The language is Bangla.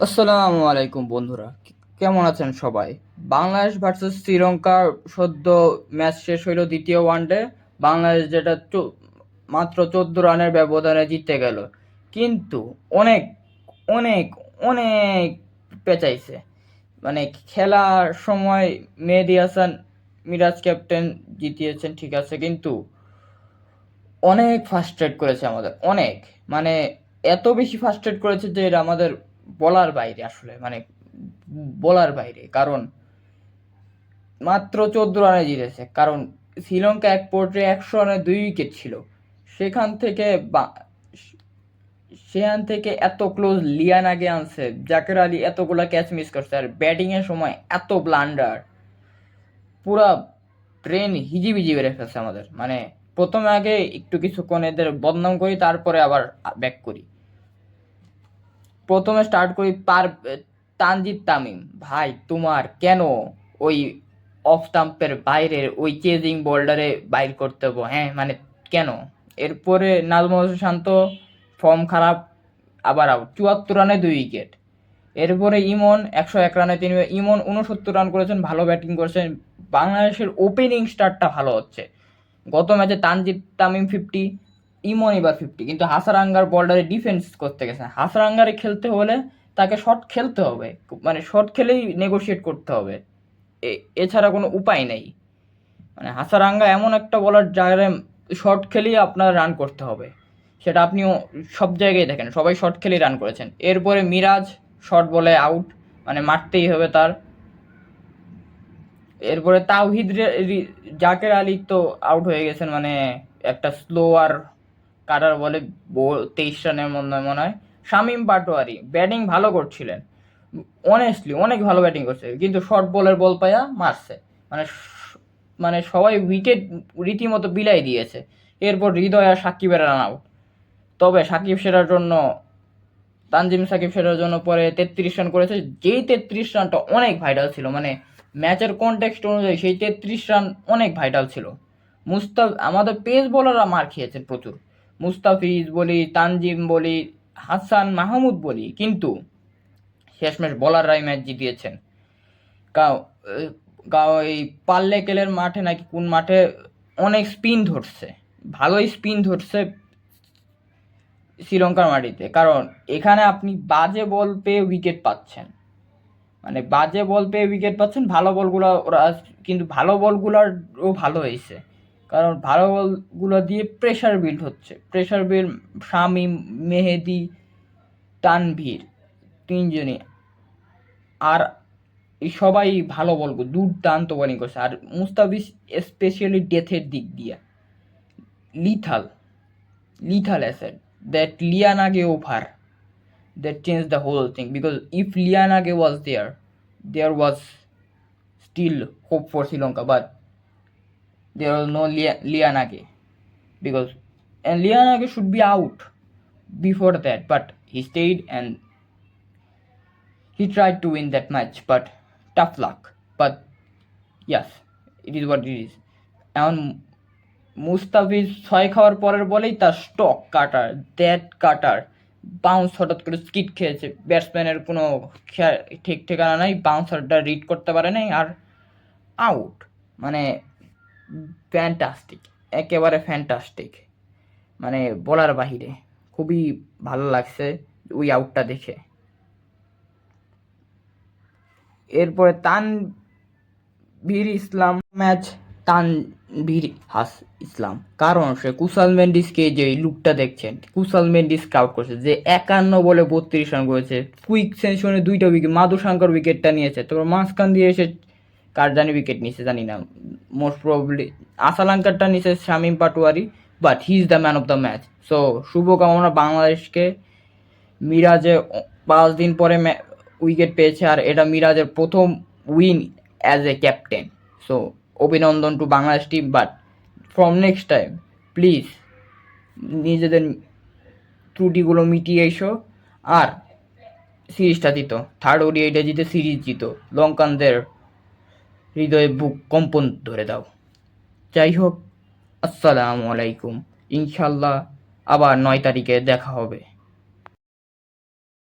আসসালামু আলাইকুম বন্ধুরা, কেমন আছেন সবাই? বাংলাদেশ ভার্সেস শ্রীলঙ্কার সদ্য ম্যাচ শেষ হইল, দ্বিতীয় ওয়ানডে। বাংলাদেশ যেটা মাত্র 14 রানের ব্যবধানে জিতে গেল, কিন্তু অনেক অনেক অনেক পেঁচাইছে। মানে খেলার সময় মেহেদী হাসান মিরাজ ক্যাপ্টেন জিতিয়েছেন, ঠিক আছে, কিন্তু অনেক ফার্স্ট্রেট করেছে আমাদের, অনেক, মানে এত বেশি ফার্স্ট্রেট করেছে যে এটা আমাদের বলার বাইরে, আসলে মানে বলার বাইরে। কারণ মাত্র 14 রানে জিতেছে, কারণ শ্রীলঙ্কা এক পর্যায়ে 100 রানে 2 উইকেট ছিল। সেখান থেকে সেখান থেকে এত ক্লোজ লিয়ান আগে আনছে, জাকের আলী এতগুলা ক্যাচ মিস করছে, আর ব্যাটিং এর সময় এত ব্লান্ডার, পুরা ব্রেন হিজিবিজি বেড়ে ফেলছে আমাদের। মানে প্রথমে আগে একটু কিছুক্ষণ এদের বদনাম করি, তারপরে আবার ব্যাক করি। প্রথমে স্টার্ট করি তানজিদ তামিম। ভাই, তোমার কেন ওই অফ স্টাম্পের বাইরের ওই চেজিং বোল্ডারে বাইর করতে হবে? হ্যাঁ, মানে কেন? এরপরে নাজমুল শান্ত, ফর্ম খারাপ, আবার আউট, 74 রানে 2 উইকেট। এরপরে ইমন 101 রানে 3 উইকেট। ইমন 69 রান করেছেন, ভালো ব্যাটিং করেছেন। বাংলাদেশের ওপেনিং স্টারটা ভালো হচ্ছে। গত ম্যাচে তানজিদ তামিম 50, ইমন এবার 50, কিন্তু হাসারাঙ্গার বর্ডারে ডিফেন্স করতে গেছে। হাসারাঙ্গারে খেলতে হলে তাকে শর্ট খেলতে হবে, মানে শর্ট খেলেই নেগোশিয়েট করতে হবে, এছাড়া কোনো উপায় নেই। মানে হাসারাঙ্গা এমন একটা বলার, যারা শর্ট খেলেই আপনার রান করতে হবে, সেটা আপনিও সব জায়গায় দেখেন, সবাই শর্ট খেলেই রান করেছেন। এরপরে মিরাজ শর্ট বলে আউট, মানে মারতেই হবে তার। এরপরে তাওহিদ জাকের আলী তো আউট হয়ে গেছেন, মানে একটা স্লোয়ার কাটার বলে 23 রানের মনে হয়। শামীম পাটোয়ারি ব্যাটিং ভালো করছিলেন, অনেস্টলি অনেক ভালো ব্যাটিং করছে, কিন্তু শর্ট বলের বল পায়া মারছে। মানে মানে সবাই উইকেট রীতিমতো বিলাই দিয়েছে। এরপর হৃদয় আর সাকিবের রান আউট। তবে সাকিব সেরার জন্য, তানজিম সাকিব সেরার জন্য পরে 33 রান করেছে, যেই 33 রানটা অনেক ভাইটাল ছিল। মানে ম্যাচের কনটেক্সট অনুযায়ী সেই 33 রান অনেক ভাইটাল ছিল। আমাদের পেস বোলাররা মার খেয়েছেন প্রচুর, মুস্তাফিজ বলি, তানজিম বলি, হাসান মাহমুদ বলি, কিন্তু শেষমেশ বোলাররাই ম্যাচ জিতিয়েছেন। গাও গাও এই পাল্লে কেলের মাঠে নাকি কোন মাঠে অনেক স্পিন ধরছে, ভালোই স্পিন ধরছে শ্রীলঙ্কার মাটিতে। কারণ এখানে আপনি বাজে বল পেয়ে উইকেট পাচ্ছেন, মানে বাজে বল পেয়ে উইকেট পাচ্ছেন। ভালো বলগুলো ওরা, কিন্তু ভালো বলগুলোও ভালো হয়েছে, কারণ ভালো বলগুলো দিয়ে প্রেশার বিল্ড হচ্ছে, প্রেশার বিল্ড। শামীম, মেহেদি, তানভীর, তিনজনই, আর এই সবাই ভালো বলগুলো দুর্দান্ত বোলিং করছে। আর মুস্তাফিজ স্পেশালি ডেথের দিক দিয়ে lethal, lethal asset. That Liyanage over, that changed the whole thing, because if Lianage was there, there was still hope for Sri Lanka, but there was no Lianage, because and Lianage should be out before that, but he stayed and he tried to win that match, but tough luck. But yes, it is what it is. এখন মুস্তাফিজ 6 খাওয়ার পরের বলেই তার stock cutter, that cutter bounce হঠাৎ করে স্কিট খেয়েছে। ব্যাটসম্যানের কোনো ঠিক ঠিকানা নাই, বাউন্সারটা রিড করতে পারে নাই, আর আউট। মানে ফ্যান্টাস্টিক, একেবারে ফ্যান্টাস্টিক, মানে বলার বাহিরে। খুবই ভালো লাগছে ওই আউটটা দেখে। এরপরে তানভীর ইসলাম ম্যাচ, তানভীর ইসলাম, কারণ সে কুশাল মেন্ডিসকে যে লুকটা দেখছেন, কুশাল মেন্ডিস আউট করছে, যে 51 বলে 32 রান করেছে, কুইক সেশনে 2টা উইকেট, মাধুশঙ্কর উইকেটটা নিয়েছে, তারপর মাঝখান দিয়ে এসে কার জানি উইকেট নিচ্ছে জানি না, মোস্ট প্রবাবলি আসালাঙ্কারটা নিচ্ছে Shamim Patwari, but he is the man of the match. So শুভকামনা বাংলাদেশকে। মিরাজে 5 দিন পরে উইকেট পেয়েছে, আর এটা মিরাজের প্রথম win as a captain. So অভিনন্দন to Bangladesh team, but from next time please নিজেদের ত্রুটিগুলো মিটিয়ে এসো, আর সিরিজটা জিতো, থার্ড ওডিআইটা জিতে সিরিজ জিতো, লঙ্কানদের হৃদয়ে বুক কম্পন ধরে দাও। যাই হোক, আসসালামু আলাইকুম, ইনশাল্লাহ আবার 9 তারিখে দেখা হবে।